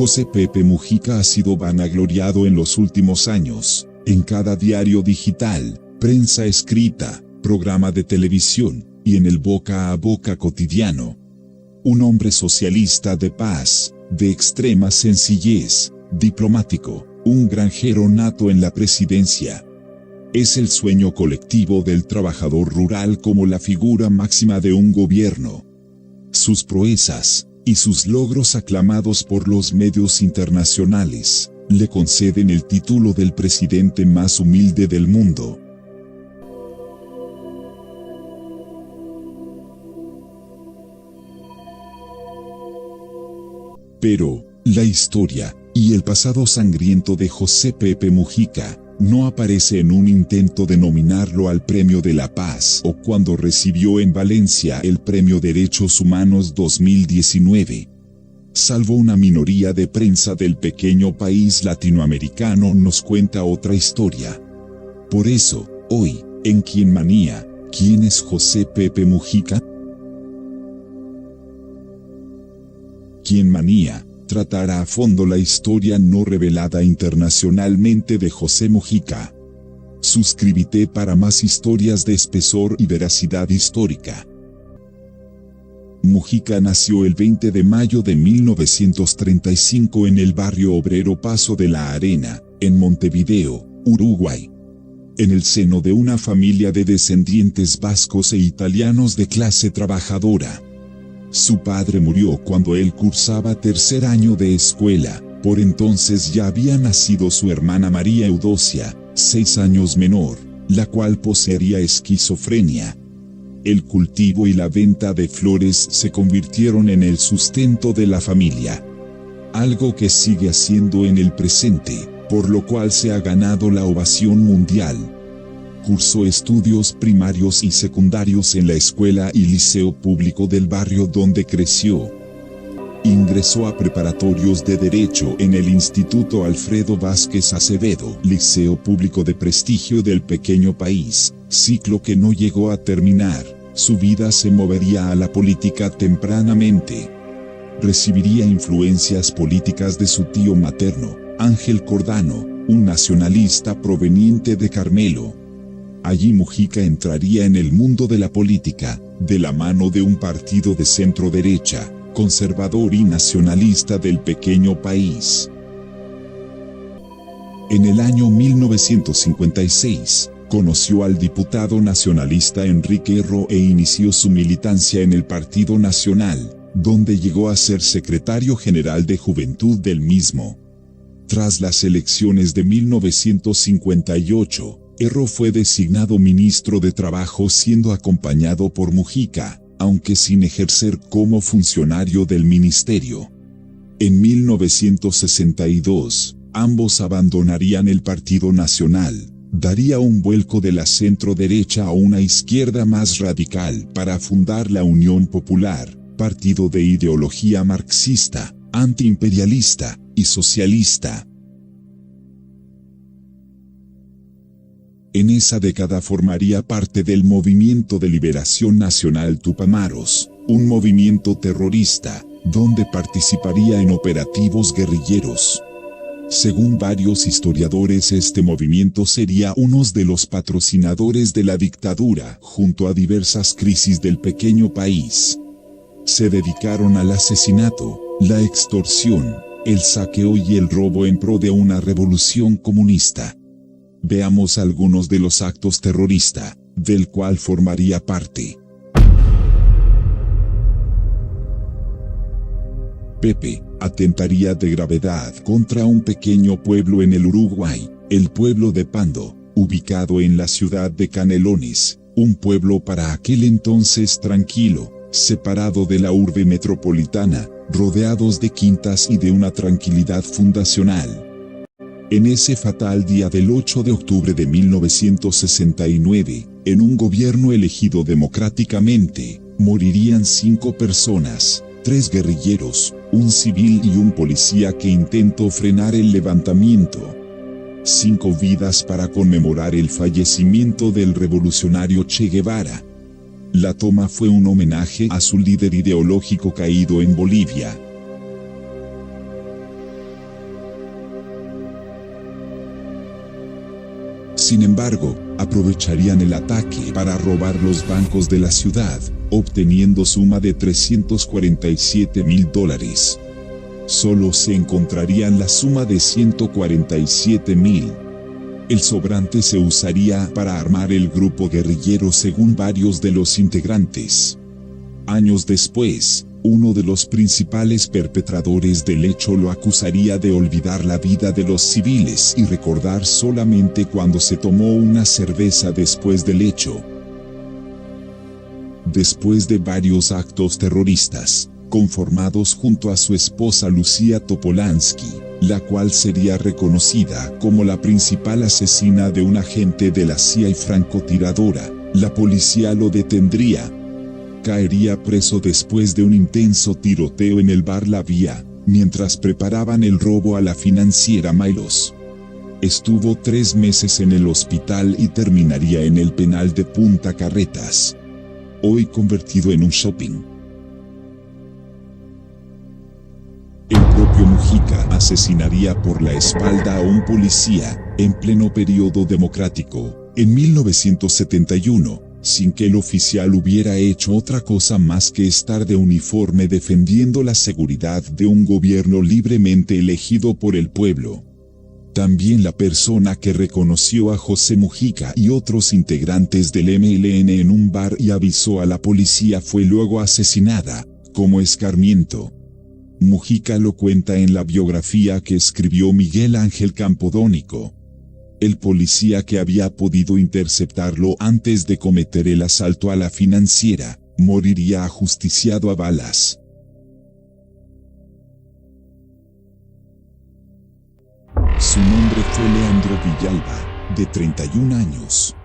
José Pepe Mujica ha sido vanagloriado en los últimos años, en cada diario digital, prensa escrita, programa de televisión, y en el boca a boca cotidiano. Un hombre socialista de paz, de extrema sencillez, diplomático, un granjero nato en la presidencia. Es el sueño colectivo del trabajador rural como la figura máxima de un gobierno. Sus proezas, y sus logros aclamados por los medios internacionales, le conceden el título del presidente más humilde del mundo. Pero, la historia, y el pasado sangriento de José Pepe Mujica, no aparece en un intento de nominarlo al Premio de la Paz o cuando recibió en Valencia el Premio Derechos Humanos 2019. Salvo una minoría de prensa del pequeño país latinoamericano nos cuenta otra historia. Por eso, hoy, en Quién Manía, ¿quién es José Pepe Mujica? Quién Manía tratará a fondo la historia no revelada internacionalmente de José Mujica. Suscríbete para más historias de espesor y veracidad histórica. Mujica nació el 20 de mayo de 1935 en el barrio obrero Paso de la Arena, en Montevideo, Uruguay. En el seno de una familia de descendientes vascos e italianos de clase trabajadora. Su padre murió cuando él cursaba tercer año de escuela, por entonces ya había nacido su hermana María Eudocia, 6 años menor, la cual poseería esquizofrenia. El cultivo y la venta de flores se convirtieron en el sustento de la familia. Algo que sigue haciendo en el presente, por lo cual se ha ganado la ovación mundial. Cursó estudios primarios y secundarios en la escuela y liceo público del barrio donde creció. Ingresó a preparatorios de Derecho en el Instituto Alfredo Vázquez Acevedo, liceo público de prestigio del pequeño país, ciclo que no llegó a terminar. Su vida se movería a la política tempranamente. Recibiría influencias políticas de su tío materno, Ángel Cordano, un nacionalista proveniente de Carmelo. Allí Mujica entraría en el mundo de la política, de la mano de un partido de centro-derecha, conservador y nacionalista del pequeño país. En el año 1956, conoció al diputado nacionalista Enrique Erro e inició su militancia en el Partido Nacional, donde llegó a ser secretario general de Juventud del mismo. Tras las elecciones de 1958, Erro fue designado ministro de Trabajo siendo acompañado por Mujica, aunque sin ejercer como funcionario del ministerio. En 1962, ambos abandonarían el Partido Nacional, daría un vuelco de la centro-derecha a una izquierda más radical para fundar la Unión Popular, partido de ideología marxista, antiimperialista y socialista. En esa década formaría parte del Movimiento de Liberación Nacional Tupamaros, un movimiento terrorista, donde participaría en operativos guerrilleros. Según varios historiadores, este movimiento sería uno de los patrocinadores de la dictadura, junto a diversas crisis del pequeño país. Se dedicaron al asesinato, la extorsión, el saqueo y el robo en pro de una revolución comunista. Veamos algunos de los actos terroristas, del cual formaría parte. Pepe atentaría de gravedad contra un pequeño pueblo en el Uruguay, el pueblo de Pando, ubicado en la ciudad de Canelones, un pueblo para aquel entonces tranquilo, separado de la urbe metropolitana, rodeados de quintas y de una tranquilidad fundacional. En ese fatal día del 8 de octubre de 1969, en un gobierno elegido democráticamente, morirían 5 personas, 3 guerrilleros, un civil y un policía que intentó frenar el levantamiento. 5 vidas para conmemorar el fallecimiento del revolucionario Che Guevara. La toma fue un homenaje a su líder ideológico caído en Bolivia. Sin embargo, aprovecharían el ataque para robar los bancos de la ciudad, obteniendo suma de $347,000. Solo se encontrarían la suma de $147,000. El sobrante se usaría para armar el grupo guerrillero según varios de los integrantes. Años después, uno de los principales perpetradores del hecho lo acusaría de olvidar la vida de los civiles y recordar solamente cuando se tomó una cerveza después del hecho. Después de varios actos terroristas, conformados junto a su esposa Lucía Topolansky, la cual sería reconocida como la principal asesina de un agente de la CIA y francotiradora, la policía lo detendría. Caería preso después de un intenso tiroteo en el bar La Vía, mientras preparaban el robo a la financiera Milos. Estuvo 3 meses en el hospital y terminaría en el penal de Punta Carretas, hoy convertido en un shopping. El propio Mujica asesinaría por la espalda a un policía, en pleno periodo democrático, en 1971, sin que el oficial hubiera hecho otra cosa más que estar de uniforme defendiendo la seguridad de un gobierno libremente elegido por el pueblo. También la persona que reconoció a José Mujica y otros integrantes del MLN en un bar y avisó a la policía fue luego asesinada, como escarmiento. Mujica lo cuenta en la biografía que escribió Miguel Ángel Campodónico. El policía que había podido interceptarlo antes de cometer el asalto a la financiera, moriría ajusticiado a balas. Su nombre fue Leandro Villalba, de 31 años.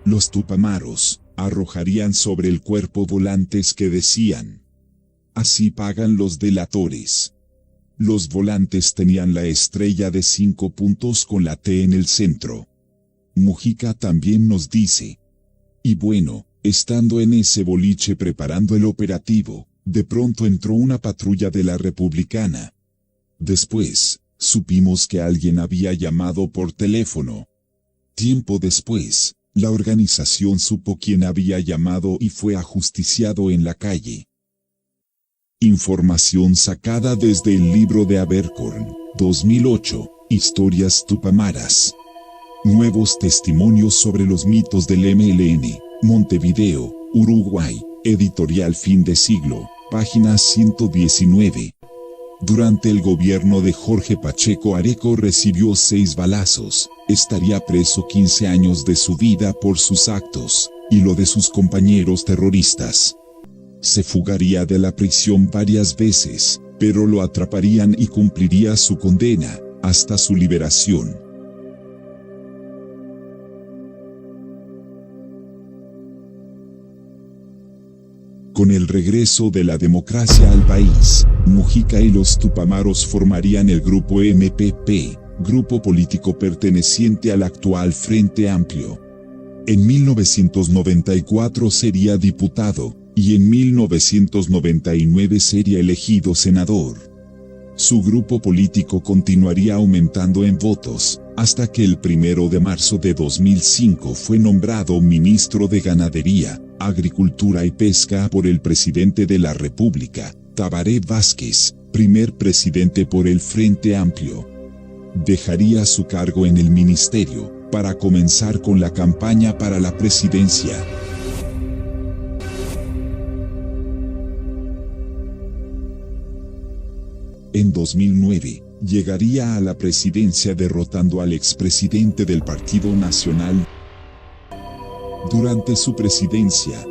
Los tupamaros arrojarían sobre el cuerpo volantes que decían: "Así pagan los delatores". Los volantes tenían la estrella de 5 puntos con la T en el centro. Mujica también nos dice: "Y bueno, estando en ese boliche preparando el operativo, de pronto entró una patrulla de la Republicana. Después, supimos que alguien había llamado por teléfono. Tiempo después, la organización supo quién había llamado y fue ajusticiado en la calle". Información sacada desde el libro de Abercorn, 2008, Historias Tupamaras. Nuevos testimonios sobre los mitos del MLN, Montevideo, Uruguay, editorial Fin de Siglo, página 119. Durante el gobierno de Jorge Pacheco Areco recibió 6 balazos, estaría preso 15 años de su vida por sus actos, y lo de sus compañeros terroristas. Se fugaría de la prisión varias veces, pero lo atraparían y cumpliría su condena, hasta su liberación. Con el regreso de la democracia al país, Mujica y los tupamaros formarían el grupo MPP, grupo político perteneciente al actual Frente Amplio. En 1994 sería diputado, y en 1999 sería elegido senador. Su grupo político continuaría aumentando en votos, hasta que el 1 de marzo de 2005 fue nombrado ministro de Ganadería, Agricultura y Pesca por el presidente de la República, Tabaré Vázquez, primer presidente por el Frente Amplio. Dejaría su cargo en el ministerio, para comenzar con la campaña para la presidencia. En 2009, llegaría a la presidencia derrotando al expresidente del Partido Nacional. Durante su presidencia,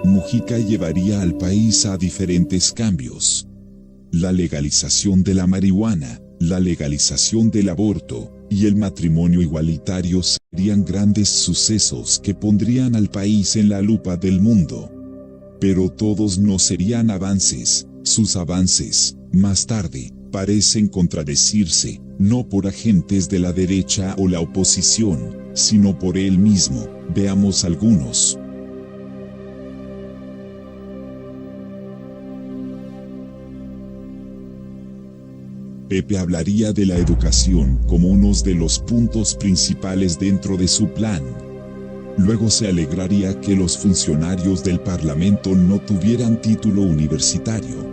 Mujica llevaría al país a diferentes cambios. La legalización de la marihuana, la legalización del aborto, y el matrimonio igualitario serían grandes sucesos que pondrían al país en la lupa del mundo. Pero todos no serían avances. Sus avances, más tarde, parecen contradecirse, no por agentes de la derecha o la oposición, sino por él mismo. Veamos algunos. Pepe hablaría de la educación como uno de los puntos principales dentro de su plan. Luego se alegraría que los funcionarios del Parlamento no tuvieran título universitario.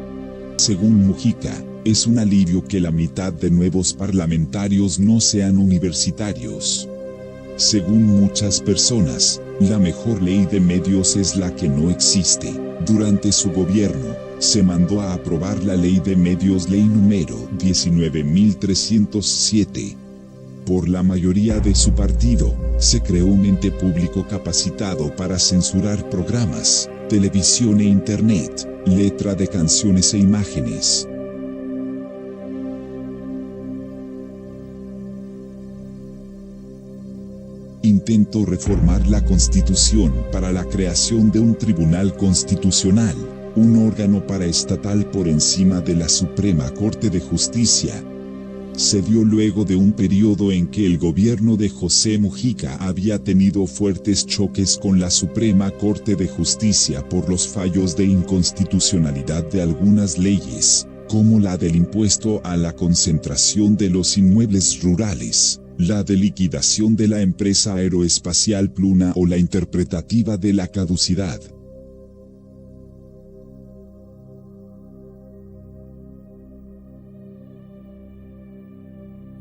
Según Mujica, es un alivio que la mitad de nuevos parlamentarios no sean universitarios. Según muchas personas, la mejor ley de medios es la que no existe. Durante su gobierno, se mandó a aprobar la Ley de Medios, ley número 19.307. Por la mayoría de su partido, se creó un ente público capacitado para censurar programas, televisión e internet, letra de canciones e imágenes. Intentó reformar la Constitución para la creación de un Tribunal Constitucional, un órgano paraestatal por encima de la Suprema Corte de Justicia. Se dio luego de un periodo en que el gobierno de José Mujica había tenido fuertes choques con la Suprema Corte de Justicia por los fallos de inconstitucionalidad de algunas leyes, como la del impuesto a la concentración de los inmuebles rurales, la de liquidación de la empresa aeroespacial Pluna o la interpretativa de la caducidad.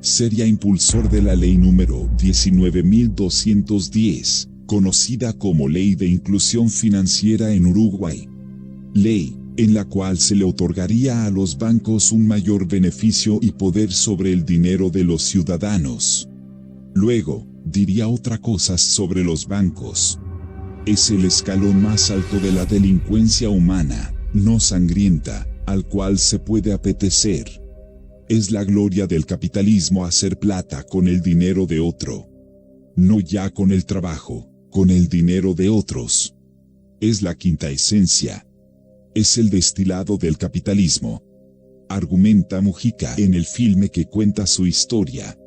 Sería impulsor de la ley número 19.210, conocida como Ley de Inclusión Financiera en Uruguay. Ley, en la cual se le otorgaría a los bancos un mayor beneficio y poder sobre el dinero de los ciudadanos. Luego, diría otra cosa sobre los bancos. Es el escalón más alto de la delincuencia humana, no sangrienta, al cual se puede apetecer. Es la gloria del capitalismo hacer plata con el dinero de otro. No ya con el trabajo, con el dinero de otros. Es la quinta esencia. Es el destilado del capitalismo. Argumenta Mujica en el filme que cuenta su historia.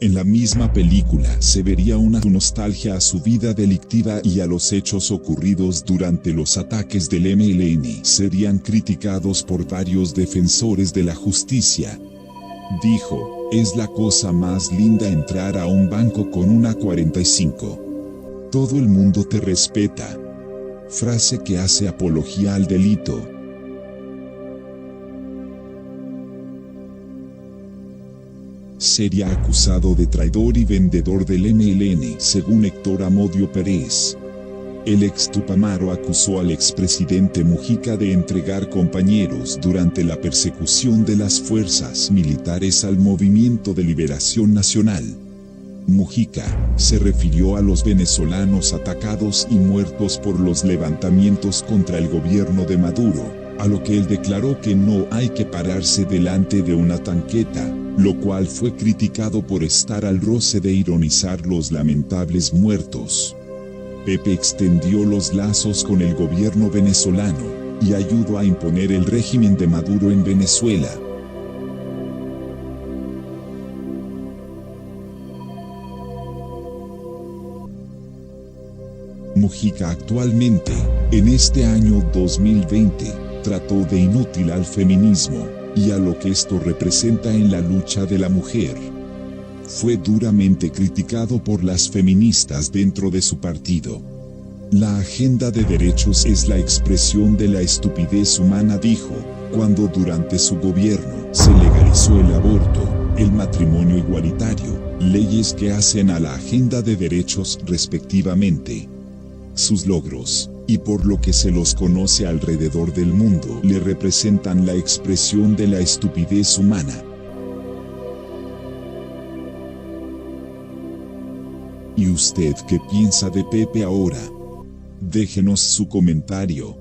En la misma película se vería una nostalgia a su vida delictiva y a los hechos ocurridos durante los ataques del MLN. Serían criticados por varios defensores de la justicia. Dijo, es la cosa más linda entrar a un banco con una 45. Todo el mundo te respeta. Frase que hace apología al delito. Sería acusado de traidor y vendedor del MLN, según Héctor Amodio Pérez. El ex Tupamaro acusó al expresidente Mujica de entregar compañeros durante la persecución de las fuerzas militares al Movimiento de Liberación Nacional. Mujica se refirió a los venezolanos atacados y muertos por los levantamientos contra el gobierno de Maduro, a lo que él declaró que no hay que pararse delante de una tanqueta, lo cual fue criticado por estar al roce de ironizar los lamentables muertos. Pepe extendió los lazos con el gobierno venezolano y ayudó a imponer el régimen de Maduro en Venezuela. Mujica actualmente, en este año 2020, trató de inútil al feminismo y a lo que esto representa en la lucha de la mujer. Fue duramente criticado por las feministas dentro de su partido. La agenda de derechos es la expresión de la estupidez humana, dijo, cuando durante su gobierno se legalizó el aborto, el matrimonio igualitario, leyes que hacen a la agenda de derechos respectivamente. Sus logros, y por lo que se los conoce alrededor del mundo, le representan la expresión de la estupidez humana. ¿Y usted qué piensa de Pepe ahora? Déjenos su comentario.